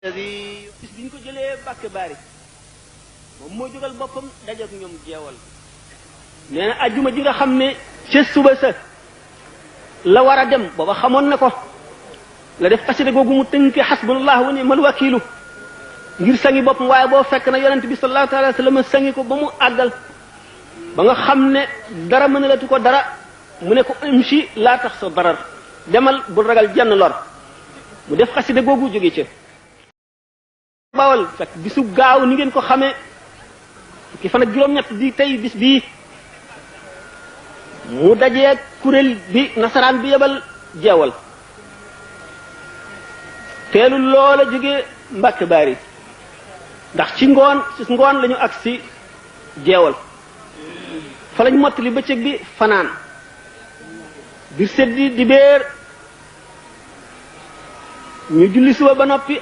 bis biñ ko jëlee Mbàkke Baari moom moo jógal boppam dajeek ñoom jeewal nee na ajjuma ji nga xam ne ca suba sa la war a dem booba xamoon na ko la def xasida googu mu tënke xasbunallahu wa ni'mal wakiilu ngir sangi boppam waaye boo fekk na yonent bi sallallahu alayhi wa sallam sangi ko ba mu àggal ba nga xam ne dara mënalatu ko dara mu ne ko imshi laa tax sa darar demal bul ragal jenn lor mu def xasida googu jóge ca bawal fekk bisu gaaw ni ngeen ko xamee fukki fan ak juróom-ñett di tey bis bii mu dajee kuréel bi nasaraan bi yebal jeewal teelu loola jóge Mbàkke Baari ndax ci ngoon lañu agsi jeewal fa lañ mottali bëccëg bi fanaan bir seddi di béer ñu julli suba ba noppi